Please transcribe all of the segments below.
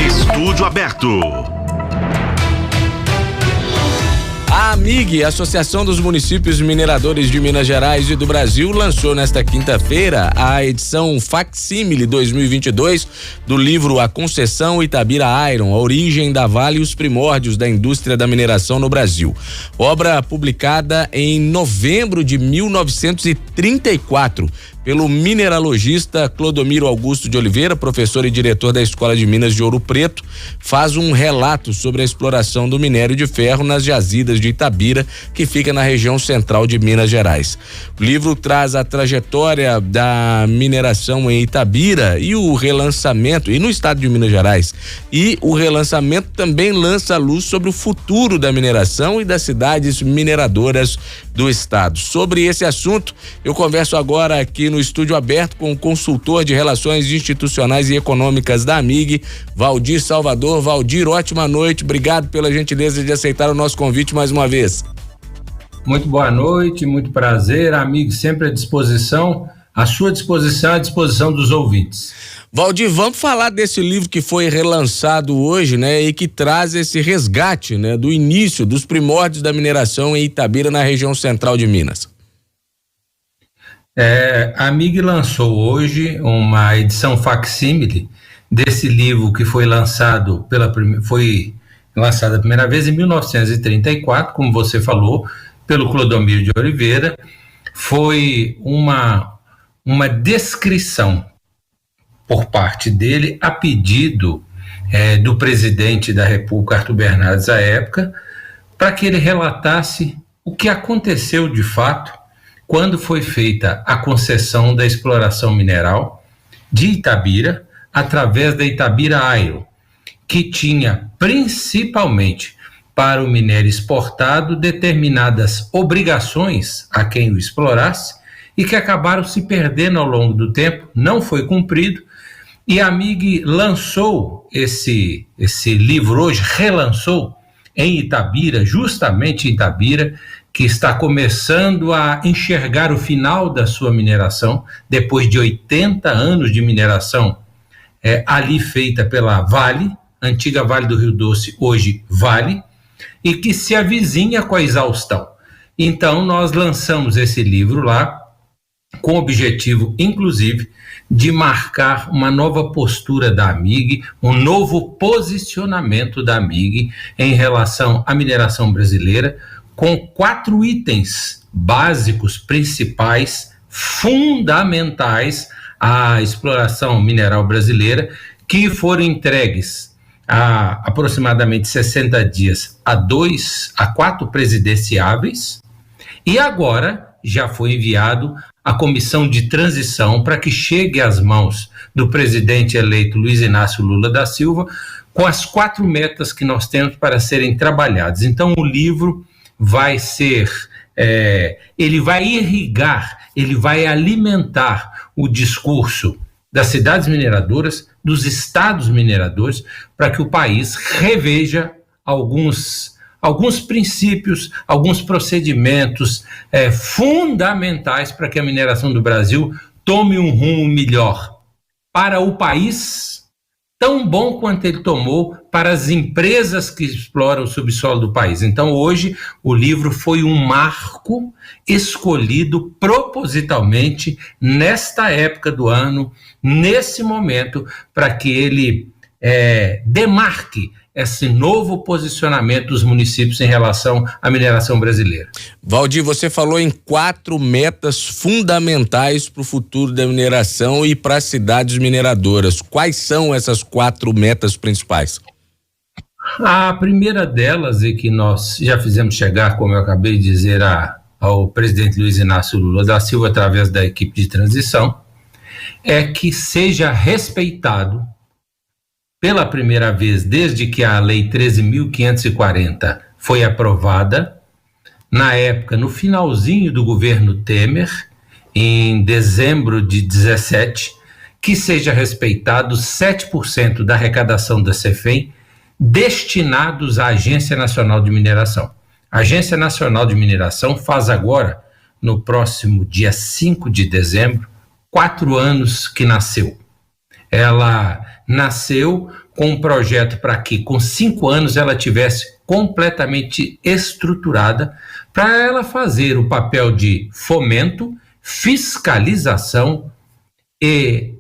Estúdio Aberto. A AMIG, Associação dos Municípios Mineradores de Minas Gerais e do Brasil, lançou nesta quinta-feira a edição Facsímile 2022 do livro A Concessão Itabira Iron, a origem da Vale e os primórdios da indústria da mineração no Brasil. Obra publicada em novembro de 1934 pelo mineralogista Clodomiro Augusto de Oliveira, professor e diretor da Escola de Minas de Ouro Preto, faz um relato sobre a exploração do minério de ferro nas jazidas de Itabira, que fica na região central de Minas Gerais. O livro traz a trajetória da mineração em Itabira e o relançamento, e no estado de Minas Gerais, e o relançamento também lança a luz sobre o futuro da mineração e das cidades mineradoras do estado. Sobre esse assunto, eu converso agora aqui no Estúdio Aberto com o consultor de Relações Institucionais e Econômicas da AMIG, Valdir Salvador. Valdir, ótima noite, obrigado pela gentileza de aceitar o nosso convite mais uma vez. Muito boa noite, muito prazer, AMIG sempre à disposição, à sua disposição, à disposição dos ouvintes. Valdir, vamos falar desse livro que foi relançado hoje, né, e que traz esse resgate, né, do início, dos primórdios da mineração em Itabira, na região central de Minas. A AMIG lançou hoje uma edição facsímile desse livro que foi lançado a primeira vez em 1934, como você falou, pelo Clodomiro de Oliveira. Foi uma descrição por parte dele, a pedido do presidente da República, Arthur Bernardes, à época, para que ele relatasse o que aconteceu de fato quando foi feita a concessão da exploração mineral de Itabira, através da Itabira Iron, que tinha principalmente para o minério exportado determinadas obrigações a quem o explorasse e que acabaram se perdendo ao longo do tempo, não foi cumprido, e a AMIG lançou esse livro hoje, relançou em Itabira, justamente em Itabira, que está começando a enxergar o final da sua mineração, depois de 80 anos de mineração ali feita pela Vale, antiga Vale do Rio Doce, hoje Vale, e que se avizinha com a exaustão. Então, nós lançamos esse livro lá, com o objetivo, inclusive, de marcar uma nova postura da AMIG, um novo posicionamento da AMIG em relação à mineração brasileira, com 4 itens básicos, principais, fundamentais à exploração mineral brasileira, que foram entregues há aproximadamente 60 dias a 4 presidenciáveis, e agora já foi enviado à comissão de transição para que chegue às mãos do presidente eleito Luiz Inácio Lula da Silva, com as 4 metas que nós temos para serem trabalhadas. Então, o livro vai ser, ele vai irrigar, ele vai alimentar o discurso das cidades mineradoras, dos estados mineradores, para que o país reveja alguns princípios, alguns procedimentos fundamentais para que a mineração do Brasil tome um rumo melhor para o país, tão bom quanto ele tomou para as empresas que exploram o subsolo do país. Então, hoje, o livro foi um marco escolhido propositalmente nesta época do ano, nesse momento, para que ele demarque esse novo posicionamento dos municípios em relação à mineração brasileira. Valdir, você falou em 4 metas fundamentais para o futuro da mineração e para as cidades mineradoras. Quais são essas 4 metas principais? A primeira delas, e que nós já fizemos chegar, como eu acabei de dizer, ao presidente Luiz Inácio Lula da Silva, através da equipe de transição, é que seja respeitado pela primeira vez desde que a Lei 13.540 foi aprovada, na época, no finalzinho do governo Temer, em dezembro de 17, que seja respeitado 7% da arrecadação da CEFEM destinados à Agência Nacional de Mineração. A Agência Nacional de Mineração faz agora, no próximo dia 5 de dezembro, 4 anos que nasceu. Ela nasceu com um projeto para que, com 5 anos, ela tivesse completamente estruturada para ela fazer o papel de fomento, fiscalização e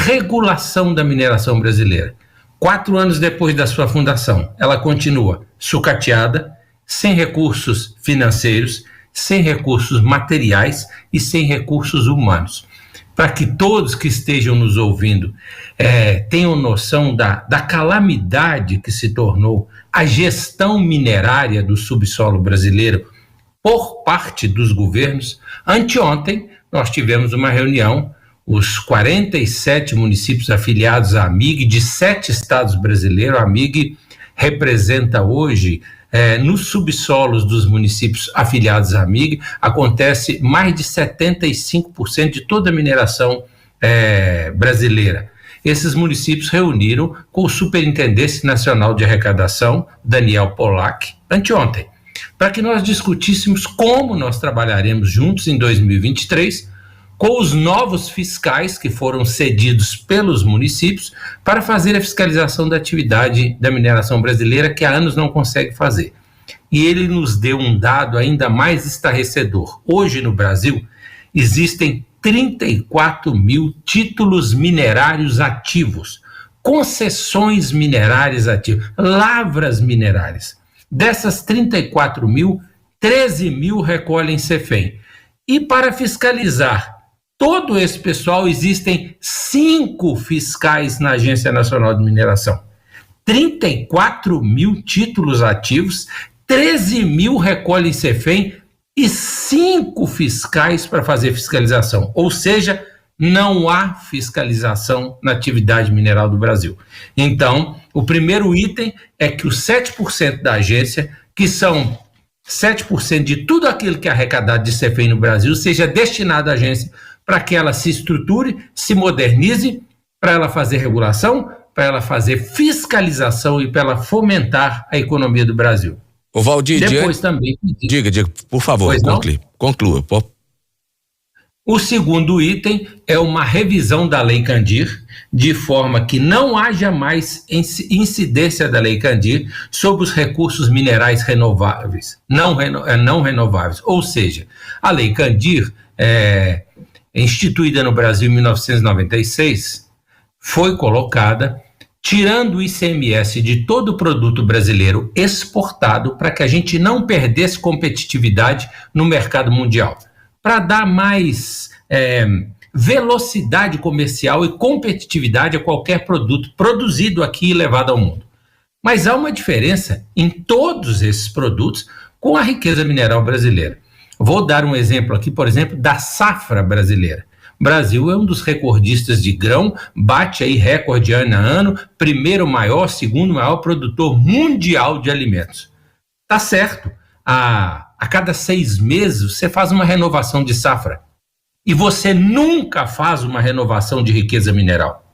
regulação da mineração brasileira. 4 anos depois da sua fundação, ela continua sucateada, sem recursos financeiros, sem recursos materiais e sem recursos humanos. Para que todos que estejam nos ouvindo tenham noção da calamidade que se tornou a gestão minerária do subsolo brasileiro por parte dos governos. Anteontem, nós tivemos uma reunião, os 47 municípios afiliados à AMIG de 7 estados brasileiros. A AMIG representa hoje, nos subsolos dos municípios afiliados à AMIG, acontece mais de 75% de toda a mineração brasileira. Esses municípios reuniram com o Superintendente Nacional de Arrecadação, Daniel Polak, anteontem, para que nós discutíssemos como nós trabalharemos juntos em 2023 com os novos fiscais que foram cedidos pelos municípios para fazer a fiscalização da atividade da mineração brasileira, que há anos não consegue fazer. E ele nos deu um dado ainda mais estarrecedor. Hoje no Brasil existem 34 mil títulos minerários ativos, concessões minerárias ativas, lavras minerárias. Dessas 34 mil, 13 mil recolhem CEFEM. E para fiscalizar todo esse pessoal, existem 5 fiscais na Agência Nacional de Mineração. 34 mil títulos ativos, 13 mil recolhem CEFEM e 5 fiscais para fazer fiscalização. Ou seja, não há fiscalização na atividade mineral do Brasil. Então, o primeiro item é que os 7% da agência, que são 7% de tudo aquilo que é arrecadado de CEFEM no Brasil, seja destinado à agência para que ela se estruture, se modernize, para ela fazer regulação, para ela fazer fiscalização e para ela fomentar a economia do Brasil. O Valdir, depois também... Diga, por favor, conclua. O segundo item é uma revisão da Lei Candir, de forma que não haja mais incidência da Lei Candir sobre os recursos minerais renováveis, não renováveis. Ou seja, a Lei Candir, instituída no Brasil em 1996, foi colocada tirando o ICMS de todo o produto brasileiro exportado para que a gente não perdesse competitividade no mercado mundial, para dar mais velocidade comercial e competitividade a qualquer produto produzido aqui e levado ao mundo. Mas há uma diferença em todos esses produtos com a riqueza mineral brasileira. Vou dar um exemplo aqui, por exemplo, da safra brasileira. O Brasil é um dos recordistas de grão, bate aí recorde ano a ano, primeiro maior, segundo maior produtor mundial de alimentos. Tá certo, a cada 6 meses você faz uma renovação de safra e você nunca faz uma renovação de riqueza mineral.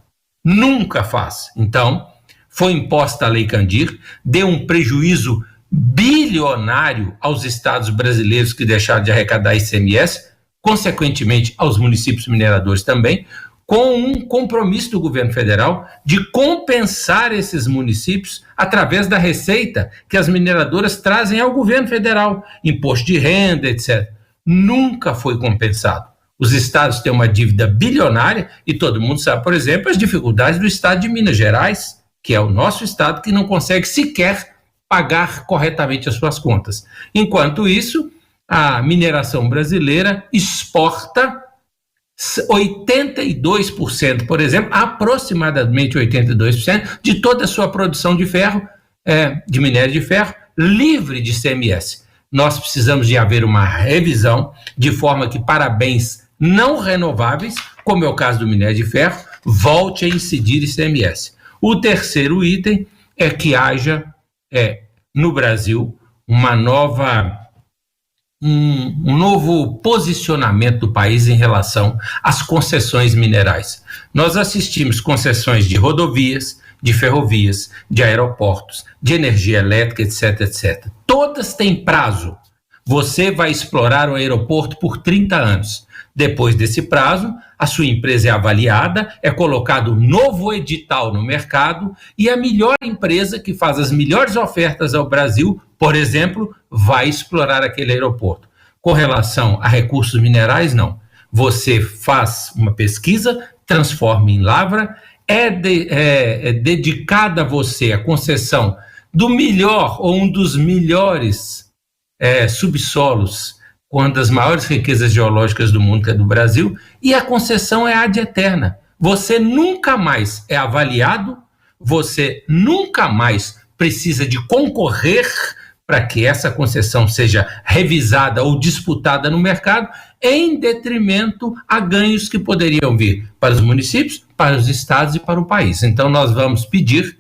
Nunca faz. Então, foi imposta a Lei Candir, deu um prejuízo bilionário aos estados brasileiros que deixaram de arrecadar ICMS, consequentemente aos municípios mineradores também, com um compromisso do governo federal de compensar esses municípios através da receita que as mineradoras trazem ao governo federal, imposto de renda, etc. Nunca foi compensado. Os estados têm uma dívida bilionária e todo mundo sabe, por exemplo, as dificuldades do estado de Minas Gerais, que é o nosso estado que não consegue sequer pagar corretamente as suas contas. Enquanto isso, a mineração brasileira exporta 82%, por exemplo, aproximadamente 82% de toda a sua produção de ferro, de minério de ferro, livre de ICMS. Nós precisamos de haver uma revisão de forma que para bens não renováveis, como é o caso do minério de ferro, volte a incidir ICMS. O terceiro item é que haja no Brasil um novo posicionamento do país em relação às concessões minerais. Nós assistimos concessões de rodovias, de ferrovias, de aeroportos, de energia elétrica, etc, etc. Todas têm prazo. Você vai explorar o aeroporto por 30 anos. Depois desse prazo, a sua empresa é avaliada, é colocado um novo edital no mercado e a melhor empresa que faz as melhores ofertas ao Brasil, por exemplo, vai explorar aquele aeroporto. Com relação a recursos minerais, não. Você faz uma pesquisa, transforma em lavra, é dedicada a você a concessão do melhor ou um dos melhores subsolos, com uma das maiores riquezas geológicas do mundo, que é do Brasil, e a concessão é ad eterna. Você nunca mais é avaliado, você nunca mais precisa de concorrer para que essa concessão seja revisada ou disputada no mercado, em detrimento a ganhos que poderiam vir para os municípios, para os estados e para o país. Então nós vamos pedir,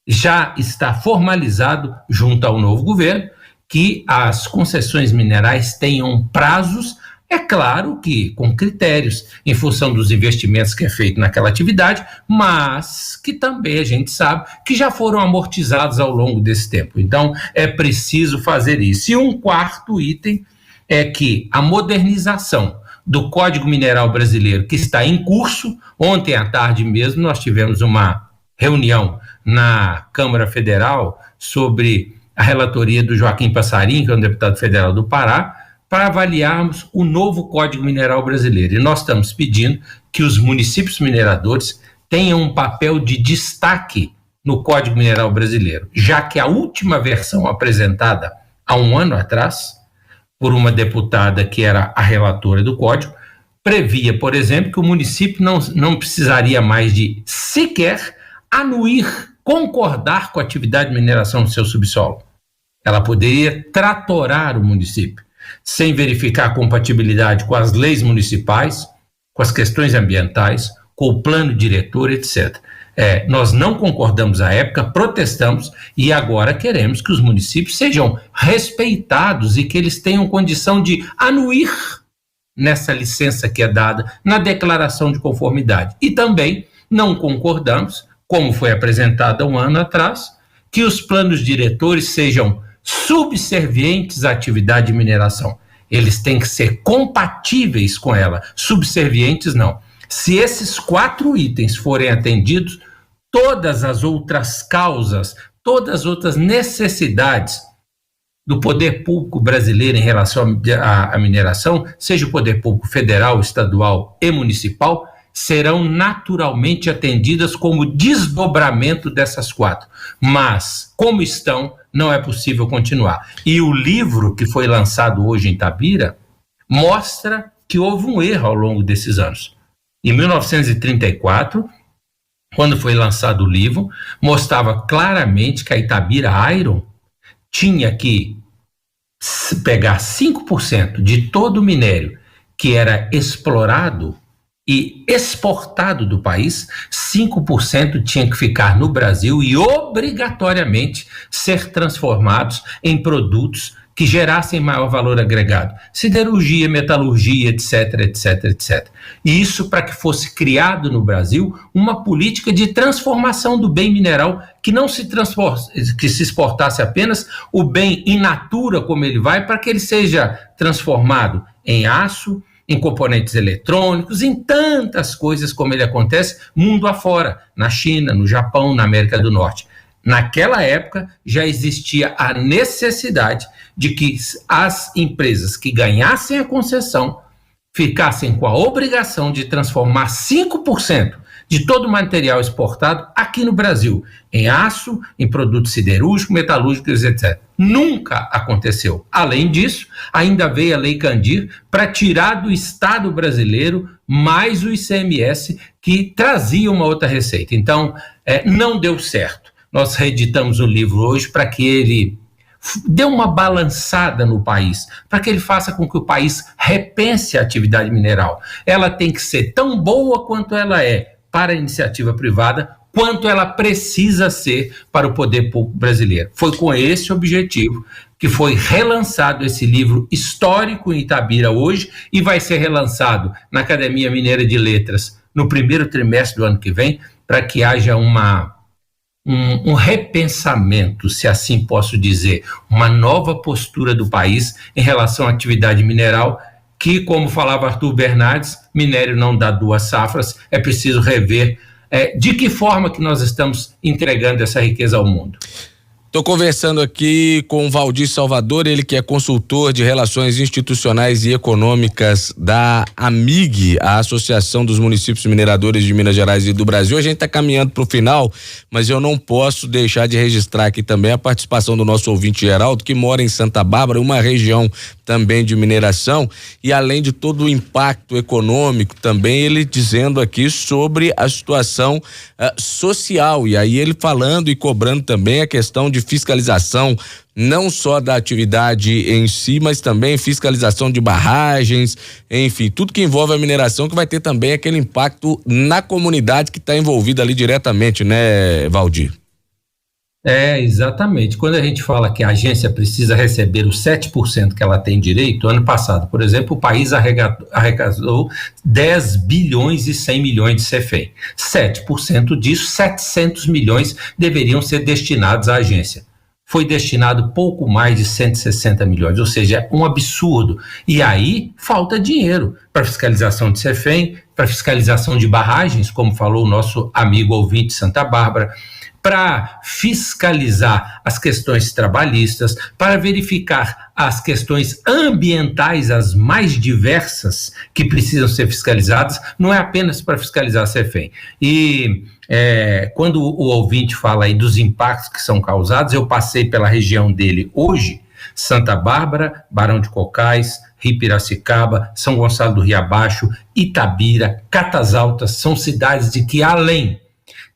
já está formalizado junto ao novo governo, que as concessões minerais tenham prazos, é claro que com critérios, em função dos investimentos que é feito naquela atividade, mas que também a gente sabe que já foram amortizados ao longo desse tempo. Então, é preciso fazer isso. E um quarto item é que a modernização do Código Mineral Brasileiro, que está em curso, ontem à tarde mesmo nós tivemos uma reunião na Câmara Federal sobre a relatoria do Joaquim Passarinho, que é um deputado federal do Pará, para avaliarmos o novo Código Mineral Brasileiro. E nós estamos pedindo que os municípios mineradores tenham um papel de destaque no Código Mineral Brasileiro, já que a última versão apresentada há um ano atrás, por uma deputada que era a relatora do Código, previa, por exemplo, que o município não precisaria mais de sequer anuir, concordar com a atividade de mineração no seu subsolo. Ela poderia tratorar o município, sem verificar a compatibilidade com as leis municipais, com as questões ambientais, com o plano diretor, etc. Nós não concordamos à época, protestamos e agora queremos que os municípios sejam respeitados e que eles tenham condição de anuir nessa licença que é dada na declaração de conformidade. E também não concordamos, como foi apresentado há um ano atrás, que os planos diretores sejam subservientes à atividade de mineração. Eles têm que ser compatíveis com ela, subservientes não. Se esses 4 itens forem atendidos, todas as outras causas, todas as outras necessidades do poder público brasileiro em relação à mineração, seja o poder público federal, estadual e municipal, serão naturalmente atendidas como desdobramento dessas 4. Mas, como estão, não é possível continuar. E o livro que foi lançado hoje em Itabira mostra que houve um erro ao longo desses anos. Em 1934, quando foi lançado o livro, mostrava claramente que a Itabira Iron tinha que pegar 5% de todo o minério que era explorado e exportado do país, 5% tinha que ficar no Brasil e obrigatoriamente ser transformados em produtos que gerassem maior valor agregado, siderurgia, metalurgia, etc, etc, etc. E isso para que fosse criado no Brasil uma política de transformação do bem mineral, que não se exportasse apenas o bem in natura como ele vai, para que ele seja transformado em aço, em componentes eletrônicos, em tantas coisas como ele acontece mundo afora, na China, no Japão, na América do Norte. Naquela época já existia a necessidade de que as empresas que ganhassem a concessão ficassem com a obrigação de transformar 5% de todo o material exportado aqui no Brasil, em aço, em produtos siderúrgicos, metalúrgicos, etc. Nunca aconteceu. Além disso, ainda veio a Lei Candir para tirar do Estado brasileiro mais o ICMS, que trazia uma outra receita. Então, não deu certo. Nós reeditamos o livro hoje para que ele dê uma balançada no país, para que ele faça com que o país repense a atividade mineral. Ela tem que ser tão boa quanto ela é para a iniciativa privada, quanto ela precisa ser para o poder público brasileiro. Foi com esse objetivo que foi relançado esse livro histórico em Itabira hoje e vai ser relançado na Academia Mineira de Letras no primeiro trimestre do ano que vem, para que haja um repensamento, se assim posso dizer, uma nova postura do país em relação à atividade mineral, que, como falava Arthur Bernardes, minério não dá 2 safras, é preciso rever de que forma que nós estamos entregando essa riqueza ao mundo. Estou conversando aqui com o Valdir Salvador, ele que é consultor de Relações Institucionais e Econômicas da AMIG, a Associação dos Municípios Mineradores de Minas Gerais e do Brasil. A gente está caminhando para o final, mas eu não posso deixar de registrar aqui também a participação do nosso ouvinte Geraldo, que mora em Santa Bárbara, uma região também de mineração, e além de todo o impacto econômico também, ele dizendo aqui sobre a situação social, e aí ele falando e cobrando também a questão de fiscalização, não só da atividade em si, mas também fiscalização de barragens, enfim, tudo que envolve a mineração, que vai ter também aquele impacto na comunidade que está envolvida ali diretamente, né, Valdir? Exatamente. Quando a gente fala que a agência precisa receber os 7% que ela tem direito, ano passado, por exemplo, o país arrecadou 10 bilhões e 100 milhões de CEFEM. 7% disso, 700 milhões deveriam ser destinados à agência. Foi destinado pouco mais de 160 milhões, ou seja, é um absurdo. E aí falta dinheiro para fiscalização de CEFEM, para fiscalização de barragens, como falou o nosso amigo ouvinte de Santa Bárbara, para fiscalizar as questões trabalhistas, para verificar as questões ambientais, as mais diversas que precisam ser fiscalizadas, não é apenas para fiscalizar a CEFEM. E quando o ouvinte fala aí dos impactos que são causados, eu passei pela região dele hoje, Santa Bárbara, Barão de Cocais, Rio Piracicaba, São Gonçalo do Rio Abaixo, Itabira, Catas Altas, são cidades de que, além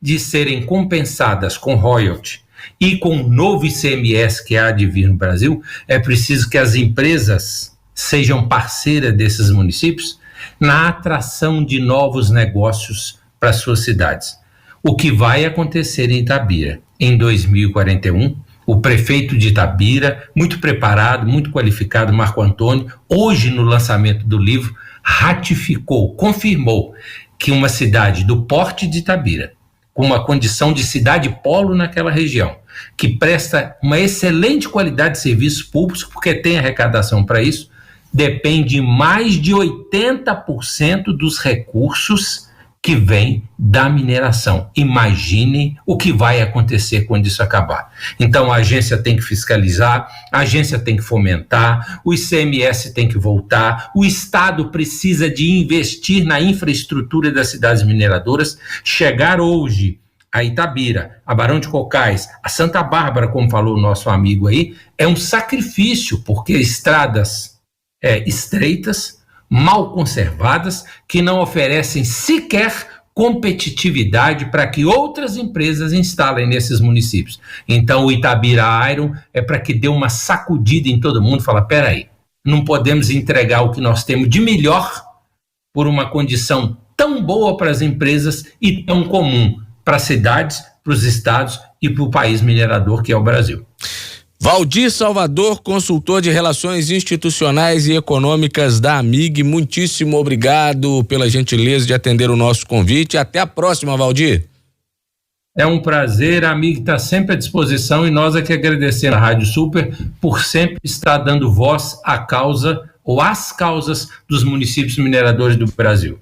de serem compensadas com royalty e com o novo ICMS que há de vir no Brasil, é preciso que as empresas sejam parceiras desses municípios na atração de novos negócios para suas cidades. O que vai acontecer em Itabira em 2041, o prefeito de Itabira, muito preparado, muito qualificado, Marco Antônio, hoje no lançamento do livro, ratificou, confirmou que uma cidade do porte de Itabira, com uma condição de cidade polo naquela região, que presta uma excelente qualidade de serviços públicos, porque tem arrecadação para isso, depende mais de 80% dos recursos que vêm da mineração. Imaginem o que vai acontecer quando isso acabar. Então a agência tem que fiscalizar, a agência tem que fomentar, o ICMS tem que voltar, o Estado precisa de investir na infraestrutura das cidades mineradoras. Chegar hoje a Itabira, a Barão de Cocais, a Santa Bárbara, como falou o nosso amigo aí, é um sacrifício, porque estradas estreitas, mal conservadas, que não oferecem sequer competitividade para que outras empresas instalem nesses municípios. Então o Itabira Iron é para que dê uma sacudida em todo mundo, fala, peraí, não podemos entregar o que nós temos de melhor por uma condição tão boa para as empresas e tão comum para as cidades, para os estados e para o país minerador que é o Brasil. Valdir Salvador, consultor de Relações Institucionais e Econômicas da AMIG, muitíssimo obrigado pela gentileza de atender o nosso convite. Até a próxima, Valdir. É um prazer, a AMIG está sempre à disposição e nós é que agradecemos a Rádio Super por sempre estar dando voz à causa ou às causas dos municípios mineradores do Brasil.